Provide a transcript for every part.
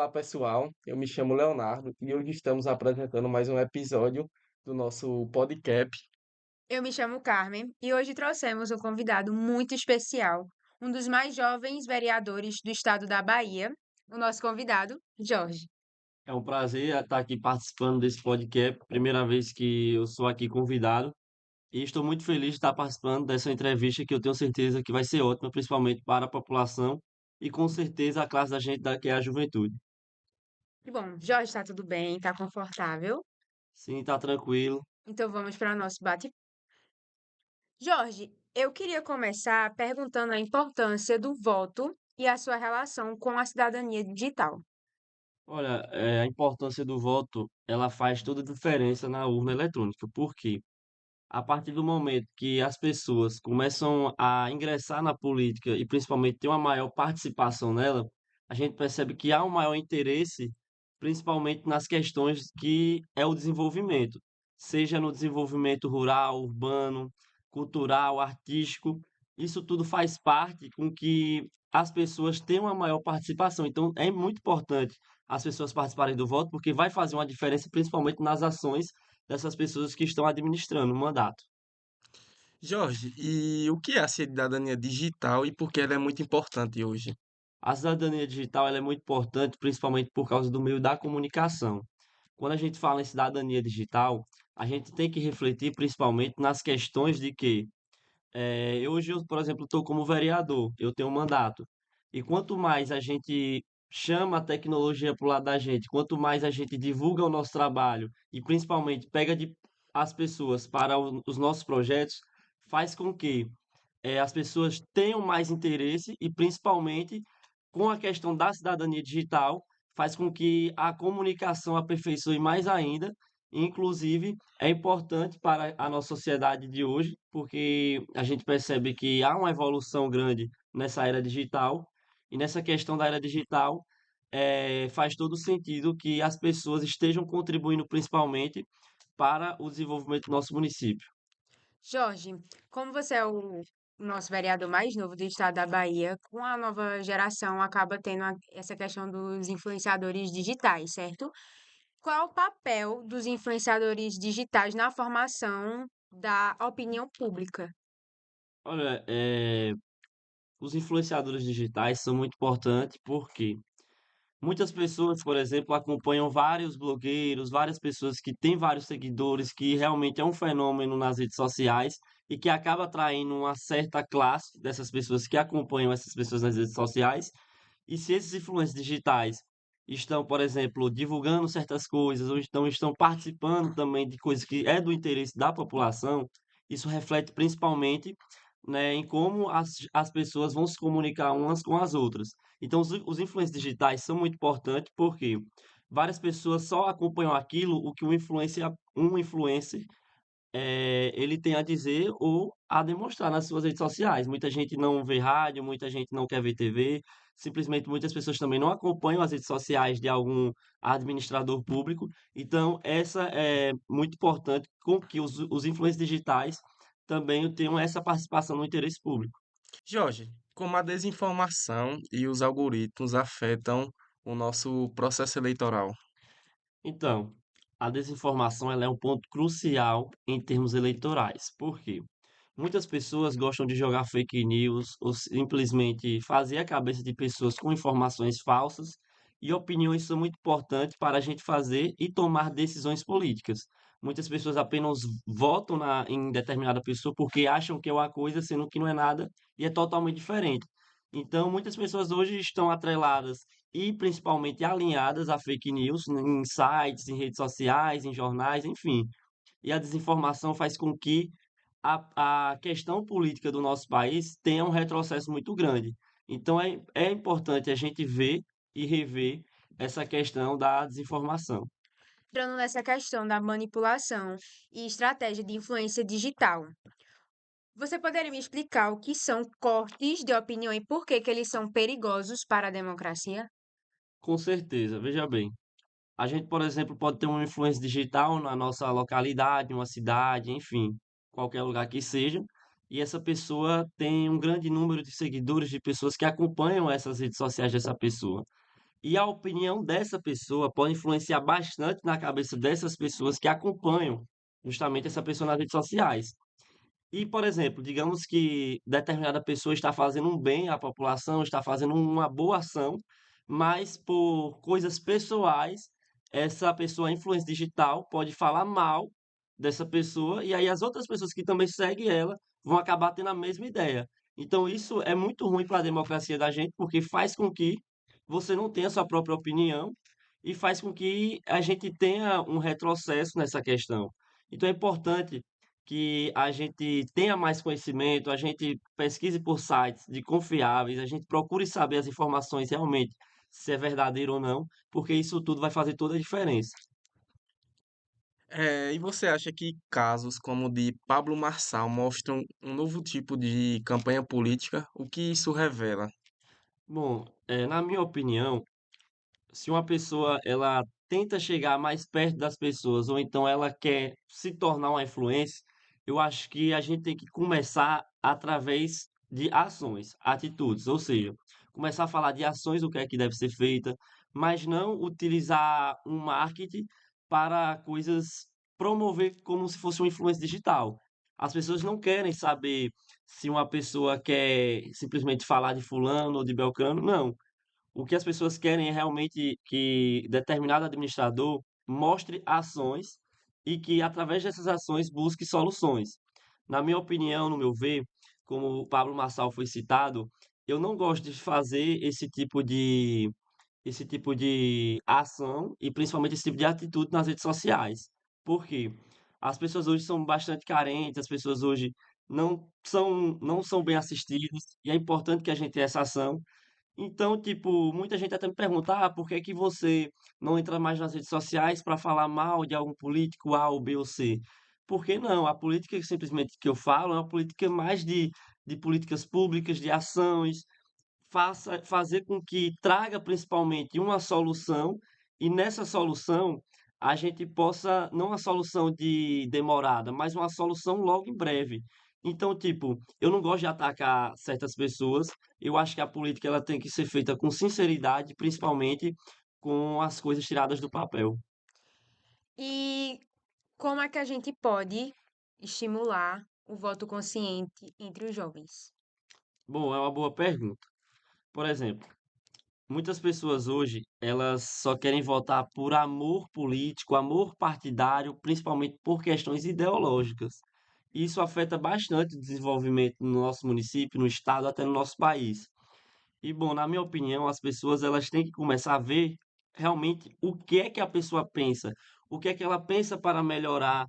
Olá pessoal, eu me chamo Leonardo e hoje estamos apresentando mais um episódio do nosso podcast. Eu me chamo Carmen e hoje trouxemos um convidado muito especial, um dos mais jovens vereadores do estado da Bahia, o nosso convidado, Jorge. É um prazer estar aqui participando desse podcast, primeira vez que eu sou aqui convidado, e estou muito feliz de estar participando dessa entrevista que eu tenho certeza que vai ser ótima, principalmente para a população e com certeza a classe da gente que é a juventude. E bom, Jorge, está tudo bem, está confortável? Sim, tá tranquilo. Então vamos para o nosso bate. Jorge, eu queria começar perguntando a importância do voto e a sua relação com a cidadania digital. Olha, a importância do voto, ela faz toda a diferença na urna eletrônica. Por quê? A partir do momento que as pessoas começam a ingressar na política e principalmente ter uma maior participação nela, a gente percebe que há um maior interesse, principalmente nas questões que é o desenvolvimento, seja no desenvolvimento rural, urbano, cultural, artístico. Isso tudo faz parte com que as pessoas tenham uma maior participação. Então, é muito importante as pessoas participarem do voto, porque vai fazer uma diferença, principalmente nas ações dessas pessoas que estão administrando o mandato. Jorge, e o que é a cidadania digital e por que ela é muito importante hoje? A cidadania digital ela é muito importante, principalmente por causa do meio da comunicação. Quando a gente fala em cidadania digital, a gente tem que refletir principalmente nas questões de que hoje eu, por exemplo, estou como vereador, eu tenho um mandato. E quanto mais a gente chama a tecnologia para o lado da gente, quanto mais a gente divulga o nosso trabalho e principalmente as pessoas para os nossos projetos, faz com que as pessoas tenham mais interesse e principalmente com a questão da cidadania digital, faz com que a comunicação aperfeiçoe mais ainda. Inclusive, é importante para a nossa sociedade de hoje, porque a gente percebe que há uma evolução grande nessa era digital, e nessa questão da era digital, faz todo sentido que as pessoas estejam contribuindo principalmente para o desenvolvimento do nosso município. Jorge, como você é o nosso vereador mais novo do estado da Bahia, com a nova geração acaba tendo essa questão dos influenciadores digitais, certo? Qual é o papel dos influenciadores digitais na formação da opinião pública? Olha, os influenciadores digitais são muito importantes porque muitas pessoas, por exemplo, acompanham vários blogueiros, várias pessoas que têm vários seguidores, que realmente é um fenômeno nas redes sociais e que acaba atraindo uma certa classe dessas pessoas que acompanham essas pessoas nas redes sociais. E se esses influencers digitais estão, por exemplo, divulgando certas coisas ou estão participando também de coisas que é do interesse da população, isso reflete principalmente, né, em como as pessoas vão se comunicar umas com as outras. Então, os influencers digitais são muito importantes porque várias pessoas só acompanham aquilo o que um influencer ele tem a dizer ou a demonstrar nas suas redes sociais. Muita gente não vê rádio, muita gente não quer ver TV, simplesmente muitas pessoas também não acompanham as redes sociais de algum administrador público. Então, essa é muito importante com que os influencers digitais também tenham essa participação no interesse público. Jorge, como a desinformação e os algoritmos afetam o nosso processo eleitoral? Então, a desinformação ela é um ponto crucial em termos eleitorais. Por quê? Muitas pessoas gostam de jogar fake news ou simplesmente fazer a cabeça de pessoas com informações falsas, e opiniões são muito importantes para a gente fazer e tomar decisões políticas. Muitas pessoas apenas votam em determinada pessoa porque acham que é uma coisa, sendo que não é nada e é totalmente diferente. Então, muitas pessoas hoje estão atreladas e principalmente alinhadas a fake news em sites, em redes sociais, em jornais, enfim. E a desinformação faz com que a questão política do nosso país tenha um retrocesso muito grande. Então é importante a gente ver e rever essa questão da desinformação. Entrando nessa questão da manipulação e estratégia de influência digital, você poderia me explicar o que são cortes de opinião e por que que eles são perigosos para a democracia? Com certeza, veja bem. A gente, por exemplo, pode ter uma influência digital na nossa localidade, uma cidade, enfim, qualquer lugar que seja, e essa pessoa tem um grande número de seguidores, de pessoas que acompanham essas redes sociais dessa pessoa. E a opinião dessa pessoa pode influenciar bastante na cabeça dessas pessoas que acompanham justamente essa pessoa nas redes sociais. E, por exemplo, digamos que determinada pessoa está fazendo um bem à população, está fazendo uma boa ação, mas por coisas pessoais, essa pessoa, influência digital, pode falar mal dessa pessoa, e aí as outras pessoas que também seguem ela vão acabar tendo a mesma ideia. Então, isso é muito ruim para a democracia da gente, porque faz com que você não tenha sua própria opinião e faz com que a gente tenha um retrocesso nessa questão. Então, é importante que a gente tenha mais conhecimento, a gente pesquise por sites de confiáveis, a gente procure saber as informações realmente se é verdadeiro ou não, porque isso tudo vai fazer toda a diferença. E você acha que casos como o de Pablo Marçal mostram um novo tipo de campanha política? O que isso revela? Bom, na minha opinião, se uma pessoa ela tenta chegar mais perto das pessoas ou então ela quer se tornar uma influência, eu acho que a gente tem que começar através de ações, atitudes, ou seja, começar a falar de ações, o que é que deve ser feita, mas não utilizar um marketing para coisas promover como se fosse uma influência digital. As pessoas não querem saber se uma pessoa quer simplesmente falar de fulano ou de belcano, não. O que as pessoas querem é realmente que determinado administrador mostre ações e que, através dessas ações, busque soluções. Na minha opinião, no meu ver, como o Pablo Marçal foi citado, eu não gosto de fazer esse tipo de ação e principalmente esse tipo de atitude nas redes sociais. Por quê? As pessoas hoje são bastante carentes, as pessoas hoje não são bem assistidas, e é importante que a gente tenha essa ação. Então, tipo, muita gente até me pergunta: "Ah, por que que você não entra mais nas redes sociais para falar mal de algum político A ou B ou C?". Por que não? A política simplesmente que eu falo é uma política mais de políticas públicas, de ações, fazer com que traga principalmente uma solução, e nessa solução a gente possa não uma solução demorada, mas uma solução logo em breve. Então, tipo, eu não gosto de atacar certas pessoas, eu acho que a política ela tem que ser feita com sinceridade, principalmente com as coisas tiradas do papel. E como é que a gente pode estimular o voto consciente entre os jovens? Bom, é uma boa pergunta. Por exemplo, muitas pessoas hoje, elas só querem votar por amor político, amor partidário, principalmente por questões ideológicas. Isso afeta bastante o desenvolvimento no nosso município, no estado, até no nosso país. E bom, na minha opinião, as pessoas elas têm que começar a ver realmente o que é que a pessoa pensa, o que é que ela pensa para melhorar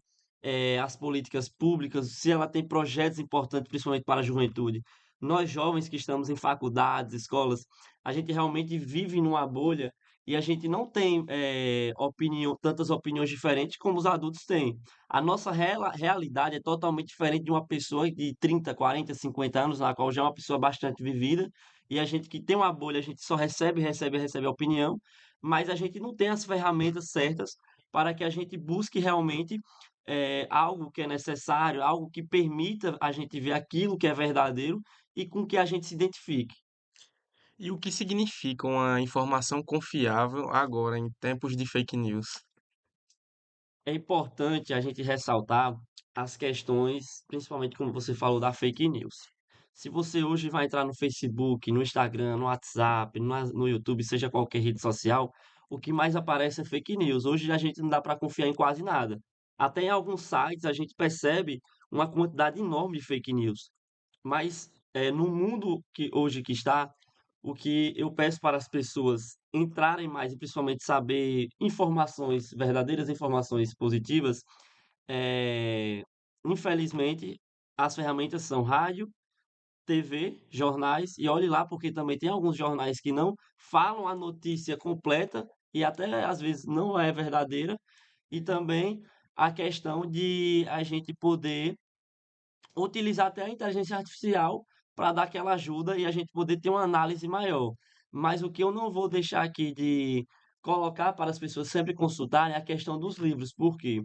as políticas públicas, se ela tem projetos importantes, principalmente para a juventude. Nós jovens que estamos em faculdades, escolas, a gente realmente vive numa bolha e a gente não tem tantas opiniões diferentes como os adultos têm. A nossa realidade é totalmente diferente de uma pessoa de 30, 40, 50 anos, na qual já é uma pessoa bastante vivida, e a gente que tem uma bolha, a gente só recebe, recebe, recebe a opinião, mas a gente não tem as ferramentas certas para que a gente busque realmente algo que é necessário, algo que permita a gente ver aquilo que é verdadeiro e com que a gente se identifique. E o que significa uma informação confiável agora em tempos de fake news? É importante a gente ressaltar as questões, principalmente como você falou da fake news. Se você hoje vai entrar no Facebook, no Instagram, no WhatsApp, no YouTube, seja qualquer rede social, o que mais aparece é fake news. Hoje a gente não dá para confiar em quase nada. Até em alguns sites a gente percebe uma quantidade enorme de fake news. Mas no mundo que hoje que está, o que eu peço para as pessoas entrarem mais e principalmente saber informações, verdadeiras informações positivas, eh, infelizmente, as ferramentas são rádio, TV, jornais, e olhe lá, porque também tem alguns jornais que não falam a notícia completa e até às vezes não é verdadeira, e também a questão de a gente poder utilizar até a inteligência artificial para dar aquela ajuda e a gente poder ter uma análise maior. Mas o que eu não vou deixar aqui de colocar para as pessoas sempre consultarem é a questão dos livros, porque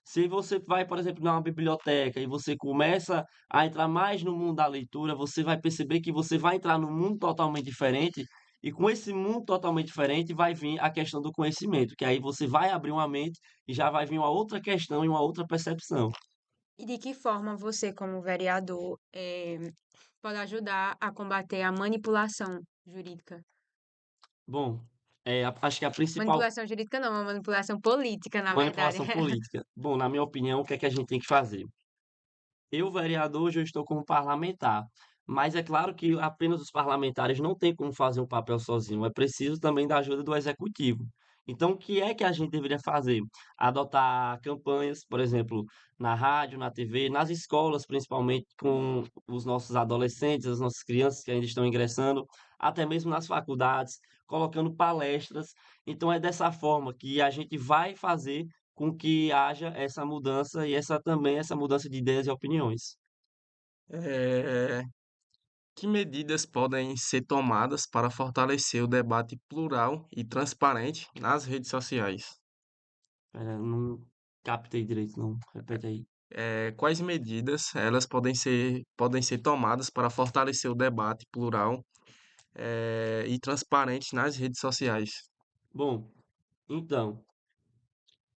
se você vai, por exemplo, numa biblioteca e você começa a entrar mais no mundo da leitura, você vai perceber que você vai entrar num mundo totalmente diferente E com esse mundo totalmente diferente, vai vir a questão do conhecimento, que aí você vai abrir uma mente e já vai vir uma outra questão e uma outra percepção. E de que forma você, como vereador, pode ajudar a combater a manipulação jurídica? Bom, acho que a principal Manipulação jurídica não, uma manipulação política, na verdade. manipulação política. Bom, na minha opinião, o que é que a gente tem que fazer? Eu, vereador, hoje eu estou como parlamentar, mas é claro que apenas os parlamentares não têm como fazer um papel sozinho, é preciso também da ajuda do executivo. Então, o que é que a gente deveria fazer? Adotar campanhas, por exemplo, na rádio, na TV, nas escolas, principalmente com os nossos adolescentes, as nossas crianças que ainda estão ingressando, até mesmo nas faculdades, colocando palestras. Então, é dessa forma que a gente vai fazer com que haja essa mudança e essa mudança de ideias e opiniões. Eh, que medidas podem ser tomadas para fortalecer o debate plural e transparente nas redes sociais? Espera, não captei direito, não. Repete aí. Quais medidas elas podem ser tomadas para fortalecer o debate plural, e transparente nas redes sociais? Bom, então,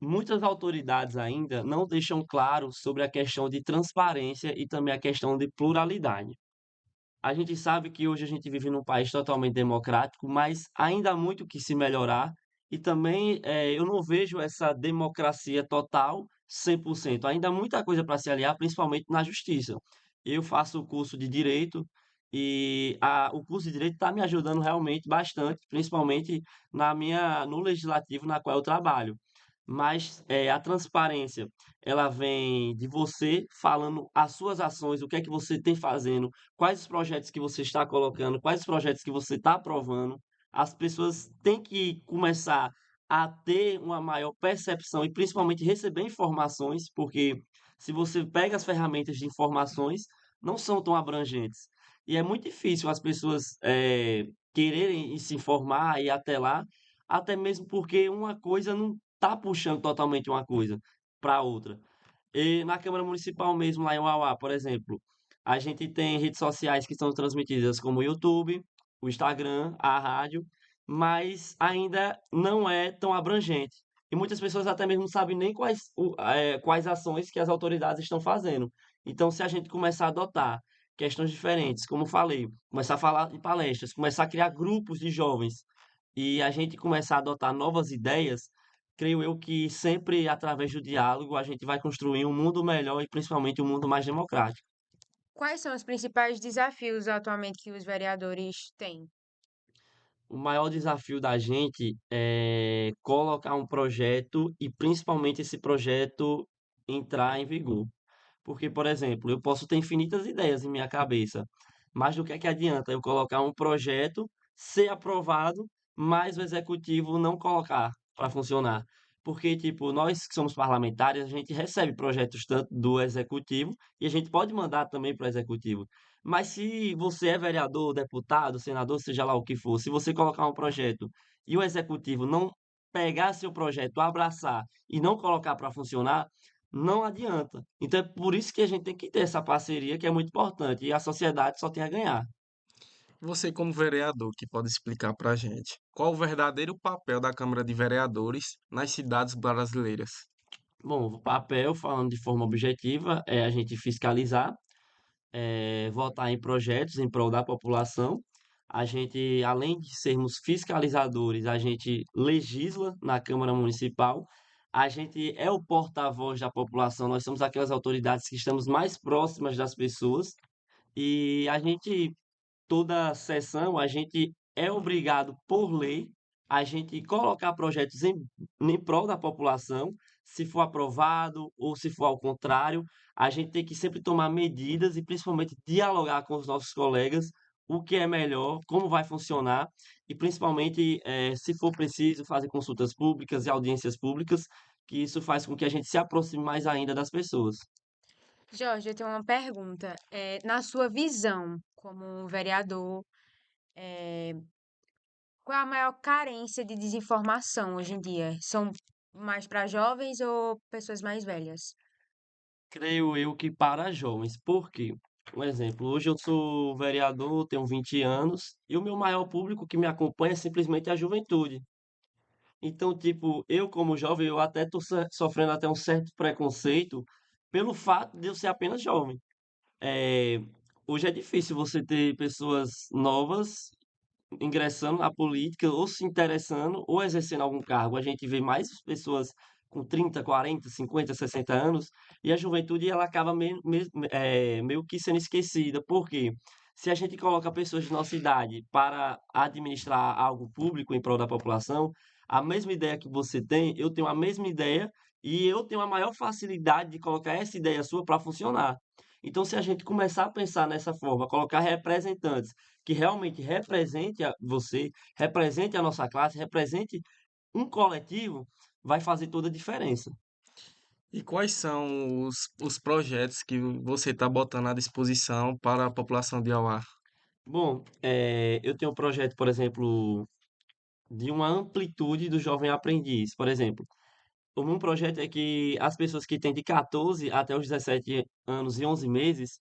muitas autoridades ainda não deixam claro sobre a questão de transparência e também a questão de pluralidade. A gente sabe que hoje a gente vive num país totalmente democrático, mas ainda há muito que se melhorar e também, eu não vejo essa democracia total 100%. Ainda há muita coisa para se aliar, principalmente na justiça. Eu faço o curso de direito e o curso de direito está me ajudando realmente bastante, principalmente no legislativo na qual eu trabalho. Mas, a transparência, ela vem de você falando as suas ações, o que é que você tem fazendo, quais os projetos que você está colocando, quais os projetos que você está aprovando. As pessoas têm que começar a ter uma maior percepção e principalmente receber informações, porque se você pega as ferramentas de informações, não são tão abrangentes. E é muito difícil as pessoas quererem se informar e ir até lá, até mesmo porque uma coisa não está puxando totalmente uma coisa para outra. E na Câmara Municipal mesmo, lá em Uauá, por exemplo, a gente tem redes sociais que são transmitidas como o YouTube, o Instagram, a rádio, mas ainda não é tão abrangente. E muitas pessoas até mesmo não sabem nem quais ações que as autoridades estão fazendo. Então, se a gente começar a adotar questões diferentes, como falei, começar a falar em palestras, começar a criar grupos de jovens e a gente começar a adotar novas ideias, creio eu que sempre através do diálogo a gente vai construir um mundo melhor e principalmente um mundo mais democrático. Quais são os principais desafios atualmente que os vereadores têm? O maior desafio da gente é colocar um projeto e principalmente esse projeto entrar em vigor. Porque, por exemplo, eu posso ter infinitas ideias em minha cabeça, mas do que adianta eu colocar um projeto, ser aprovado, mas o executivo não colocar para funcionar? Porque, tipo, nós que somos parlamentares, a gente recebe projetos tanto do executivo e a gente pode mandar também para o executivo. Mas se você é vereador, deputado, senador, seja lá o que for, se você colocar um projeto e o executivo não pegar seu projeto, abraçar e não colocar para funcionar, não adianta. Então é por isso que a gente tem que ter essa parceria que é muito importante e a sociedade só tem a ganhar. Você, como vereador, que pode explicar para a gente qual o verdadeiro papel da Câmara de Vereadores nas cidades brasileiras? Bom, o papel, falando de forma objetiva, é a gente fiscalizar, votar em projetos em prol da população. A gente, além de sermos fiscalizadores, a gente legisla na Câmara Municipal. A gente é o porta-voz da população, nós somos aquelas autoridades que estamos mais próximas das pessoas e a gente toda sessão a gente é obrigado, por lei, a gente colocar projetos em prol da população. Se for aprovado ou se for ao contrário, a gente tem que sempre tomar medidas e principalmente dialogar com os nossos colegas o que é melhor, como vai funcionar e principalmente, se for preciso, fazer consultas públicas e audiências públicas, que isso faz com que a gente se aproxime mais ainda das pessoas. Jorge, eu tenho uma pergunta. Na sua visão, como um vereador, qual é a maior carência de desinformação hoje em dia? São mais para jovens ou pessoas mais velhas? Creio eu que para jovens. Por quê? Um exemplo, hoje eu sou vereador, tenho 20 anos, e o meu maior público que me acompanha é simplesmente a juventude. Então, tipo, eu como jovem, eu até tô sofrendo até um certo preconceito pelo fato de eu ser apenas jovem. Eh, Hoje é difícil você ter pessoas novas ingressando na política, ou se interessando, ou exercendo algum cargo. A gente vê mais pessoas com 30, 40, 50, 60 anos, e a juventude ela acaba meio que sendo esquecida. Por quê? Se a gente coloca pessoas de nossa idade para administrar algo público em prol da população, a mesma ideia que você tem, eu tenho a mesma ideia e eu tenho a maior facilidade de colocar essa ideia sua para funcionar. Então, se a gente começar a pensar nessa forma, colocar representantes que realmente represente você, represente a nossa classe, represente um coletivo, vai fazer toda a diferença. E quais são os projetos que você está botando à disposição para a população de Auá? Bom, eu tenho um projeto, por exemplo, de uma amplitude do jovem aprendiz. Por exemplo, o meu projeto é que as pessoas que têm de 14 até os 17 anos e 11 meses,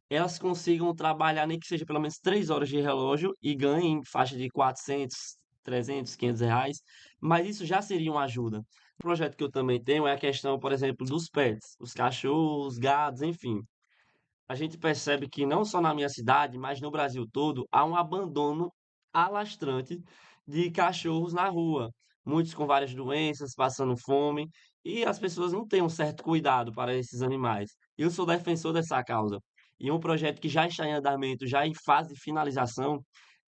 elas consigam trabalhar nem que seja pelo menos 3 horas de relógio e ganhem faixa de 400, 300, R$ 500, mas isso já seria uma ajuda. O projeto que eu também tenho é a questão, por exemplo, dos pets, os cachorros, gatos, enfim. A gente percebe que não só na minha cidade, mas no Brasil todo, há um abandono alastrante de cachorros na rua. Muitos com várias doenças, passando fome, e as pessoas não têm um certo cuidado para esses animais. Eu sou defensor dessa causa. E um projeto que já está em andamento, já em fase de finalização,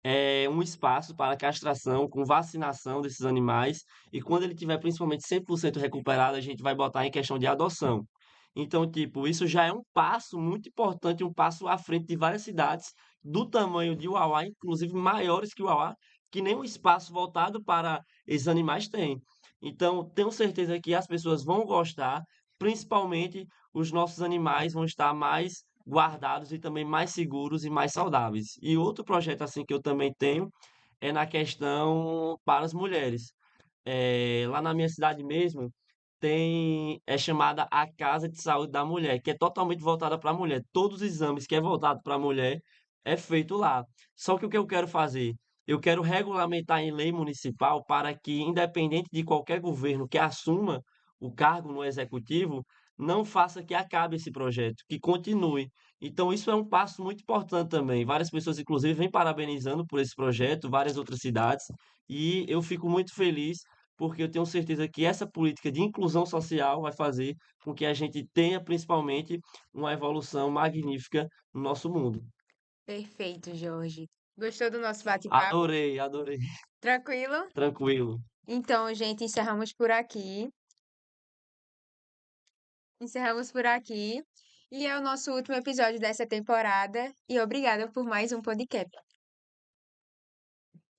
é um espaço para castração com vacinação desses animais. E quando ele tiver principalmente 100% recuperado, a gente vai botar em questão de adoção. Então, tipo, isso já é um passo muito importante, um passo à frente de várias cidades do tamanho de Uauá, inclusive maiores que Uauá, que nenhum espaço voltado para esses animais tem. Então, tenho certeza que as pessoas vão gostar, principalmente os nossos animais vão estar mais guardados e também mais seguros e mais saudáveis. E outro projeto assim que eu também tenho é na questão para as mulheres. Lá na minha cidade mesmo, é chamada a Casa de Saúde da Mulher, que é totalmente voltada para a mulher. Todos os exames que é voltado para a mulher é feito lá. Só que o que eu quero fazer? Eu quero regulamentar em lei municipal para que, independente de qualquer governo que assuma o cargo no executivo, não faça que acabe esse projeto, que continue. Então, isso é um passo muito importante também. Várias pessoas, inclusive, vêm parabenizando por esse projeto, várias outras cidades, e eu fico muito feliz porque eu tenho certeza que essa política de inclusão social vai fazer com que a gente tenha, principalmente, uma evolução magnífica no nosso mundo. Perfeito, Jorge. Gostou do nosso bate-papo? Adorei, adorei. Tranquilo? Tranquilo. Então, gente, encerramos por aqui. Encerramos por aqui. E é o nosso último episódio dessa temporada. E obrigada por mais um podcast.